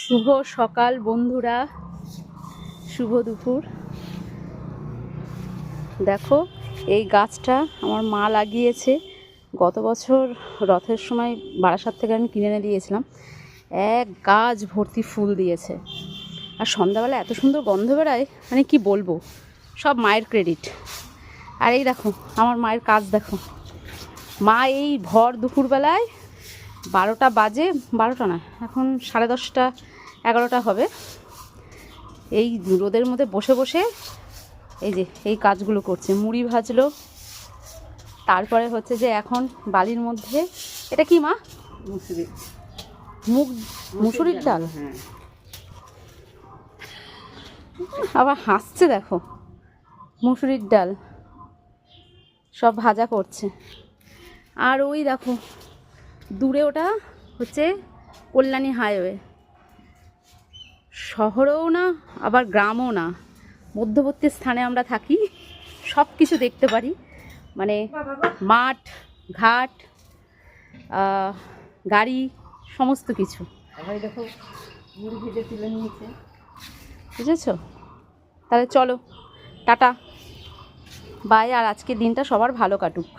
শুভ সকাল বন্ধুরা, শুভ দুপুর। দেখো এই গাছটা আমার মা লাগিয়েছে। গত বছর রথের সময় বারাসাত থেকে আমি কিনে এনে দিয়েছিলাম। এক গাছ ভর্তি ফুল দিয়েছে, আর সন্ধ্যাবেলা এত সুন্দর গন্ধ বেড়ায়, মানে কি বলবো, সব মায়ের ক্রেডিট। আর এই দেখো আমার মায়ের কাজ দেখো। মা এই ভর দুপুরবেলায় 12টা বাজে, 12টা না, এখন 10:30, 11টা হবে, এই রোদের মধ্যে বসে বসে এই যে এই কাজগুলো করছে। মুড়ি ভাজলো, তারপরে হচ্ছে যে এখন বালির মধ্যে এটা কি মা? মুসুরির ডাল। হ্যাঁ, আবার হাসছে দেখো। মুসুরির ডাল সব ভাজা করছে। আর ওই দেখো দূরে ওটা হচ্ছে কল্যাণী হাইওয়ে। শহরেও না আবার গ্রামও না, মধ্যবর্তী স্থানে আমরা থাকি, সব কিছু দেখতে পারি। মানে মাঠ ঘাট গাড়ি সমস্ত কিছু। দেখো মুড়ি ভেজে তুলে নিয়েছে, বুঝেছো? তাহলে চলো টাটা বাই। আর আজকের দিনটা সবার ভালো কাটুক।